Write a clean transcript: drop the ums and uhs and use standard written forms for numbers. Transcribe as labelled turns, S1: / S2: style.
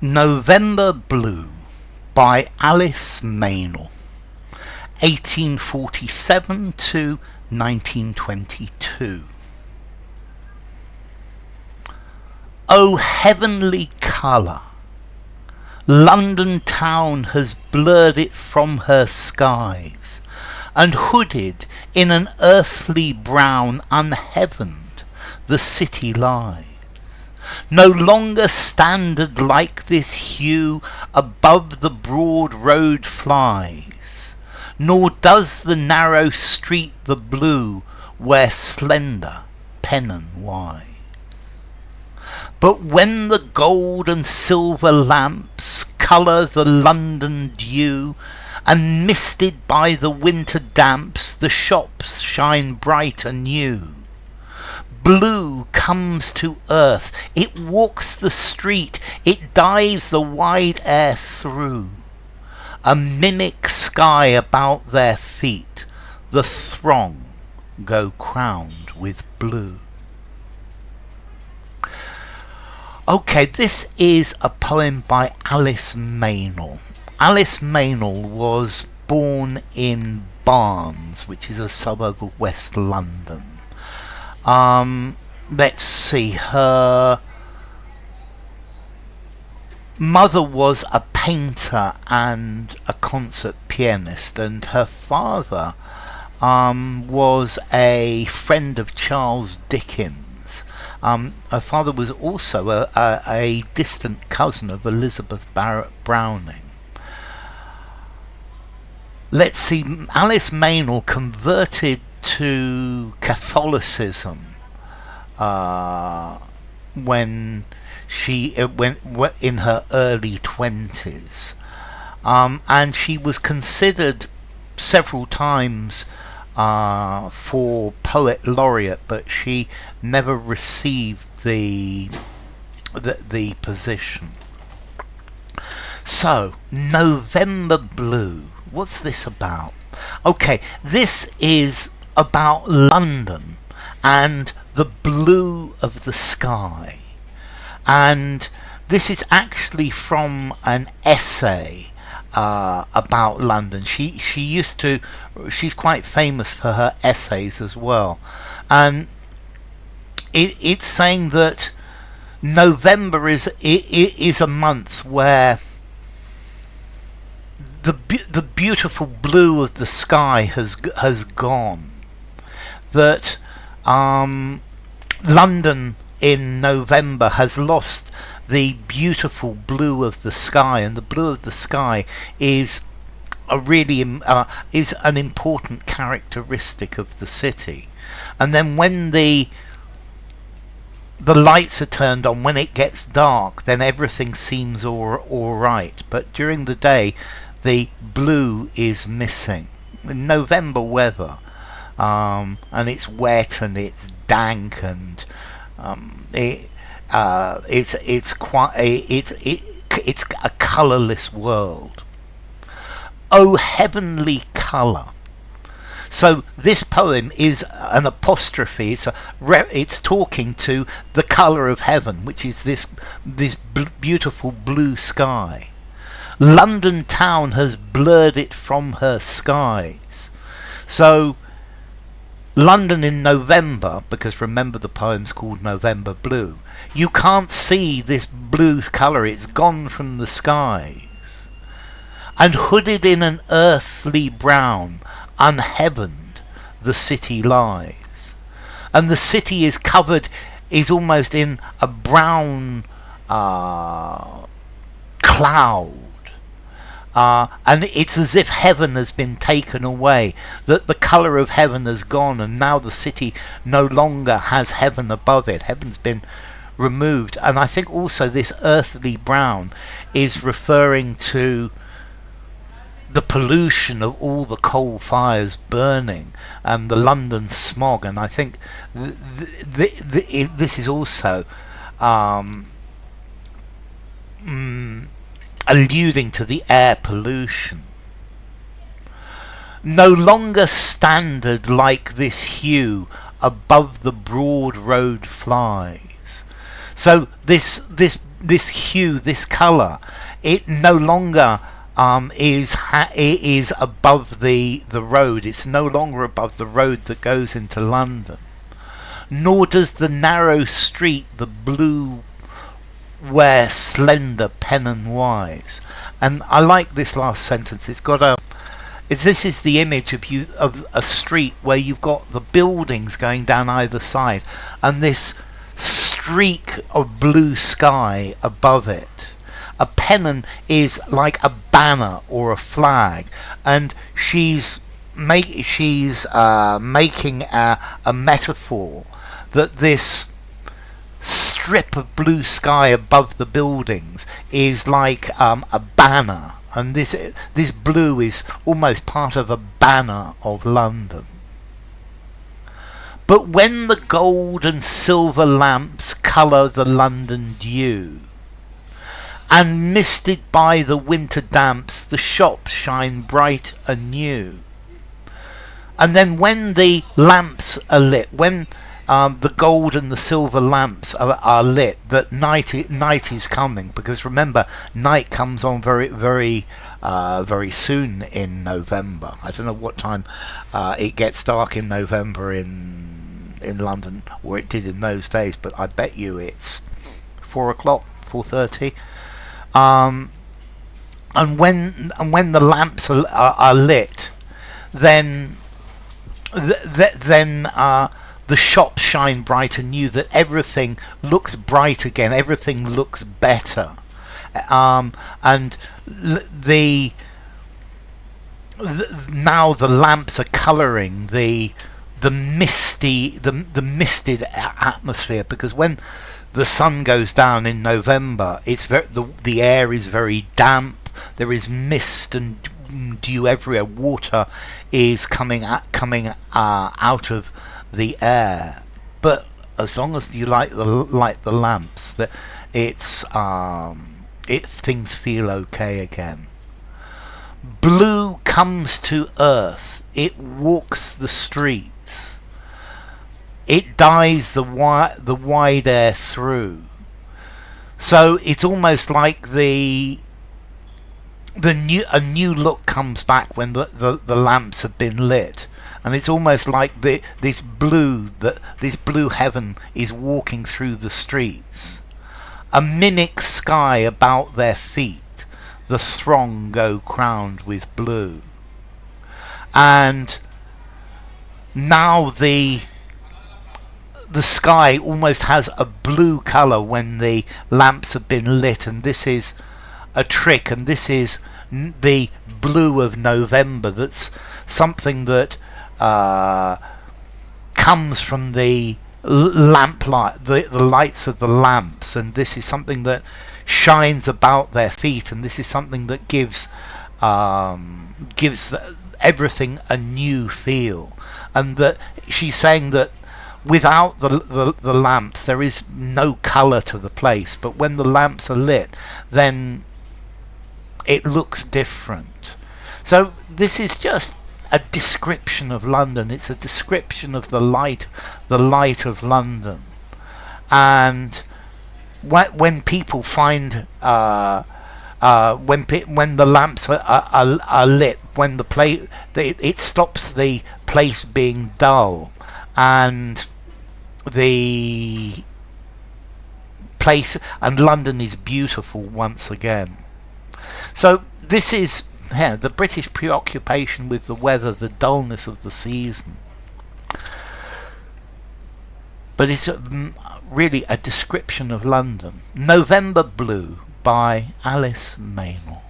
S1: November Blue by Alice Meynell, 1847 to 1922. O heavenly colour, London town has blurred it from her skies, and hooded in an earthly brown, unheaven'd, the city lies. No longer standard like this hue above the broad road flies, nor does the narrow street the blue wear slender, pennon-wise. But when the gold and silver lamps colour the London dew, and misted by the winter damps the shops shine bright anew, blue comes to earth, it walks the street, it dives the wide air through. A mimic sky about their feet, the throng go crowned with blue. Okay, this is a poem by Alice Meynell. Alice Meynell was born in Barnes, which is a suburb of West London. Let's see, her mother was a painter and a concert pianist, and her father was a friend of Charles Dickens. Her father was also a distant cousin of Elizabeth Barrett Browning. Let's see, Alice Meynell converted to Catholicism when she went in her early 20s, and she was considered several times for poet laureate, but she never received the position. So, November Blue. What's this about? Okay, this is about London and the blue of the sky. And this is actually from an essay about London. She's quite famous for her essays as well. And it's saying that November is a month where the beautiful blue of the sky has gone. That London in November has lost the beautiful blue of the sky, and the blue of the sky is is an important characteristic of the city. And then when the lights are turned on, when it gets dark, then everything seems all right. But during the day, the blue is missing. In November weather, and it's wet and it's dank, and it's a colourless world. Oh heavenly colour. So this poem is an apostrophe. It's talking to the colour of heaven, which is this beautiful blue sky. London town has blurred it from her skies. So London in November, because remember the poem's called November Blue, you can't see this blue colour, it's gone from the skies. And hooded in an earthly brown, unheaven'd, the city lies. And the city is almost in a brown cloud. And it's as if heaven has been taken away, that the colour of heaven has gone, and now the city no longer has heaven above it. Heaven's been removed. And I think also this earthly brown is referring to the pollution of all the coal fires burning and the London smog. And I think this is also alluding to the air pollution. No longer standard like this hue above the broad road flies. So this this hue, this colour, it no longer it is above the road. It's no longer above the road that goes into London. Nor does the narrow street, the blue, wear slender, pennon-wise. And I like this last sentence. It's got this is the image of a street where you've got the buildings going down either side, and this streak of blue sky above it. A pennon is like a banner or a flag, and she's making a metaphor that this strip of blue sky above the buildings is like a banner, and this blue is almost part of a banner of London. But when the gold and silver lamps colour the London dew, and misted by the winter damps, the shops shine bright anew. And then when the lamps are lit, when the gold and the silver lamps are lit, that night is coming, because remember, night comes on very soon in November. I don't know what time it gets dark in November in London, or it did in those days, but I bet you it's 4 o'clock, 4:30. And when the lamps are lit, then the shops shine bright anew, that everything looks bright again, everything looks better, and now the lamps are colouring the misted atmosphere, because when the sun goes down in November, it's the air is very damp. There is mist and dew everywhere. Water is coming out of the air. But as long as you light the lamps, that things feel okay again. Blue comes to earth. It walks the streets. It dyes the wide air through. So it's almost like a new look comes back when the lamps have been lit, and it's almost like this blue heaven is walking through the streets. A mimic sky about their feet, the throng go crowned with blue. And now the sky almost has a blue colour when the lamps have been lit, and this is a trick, and this is the blue of November. That's something that comes from the lamplight, the lights of the lamps, and this is something that shines about their feet, and this is something that gives everything a new feel. And that she's saying that without the lamps there is no colour to the place, but when the lamps are lit, then it looks different. So this is just a description of London. It's a description of the light of London. And when people find when the lamps are lit, when it stops the place being dull, and the place and London is beautiful once again. So this is the British preoccupation with the weather, the dullness of the season. But it's really a description of London. November Blue by Alice Meynell.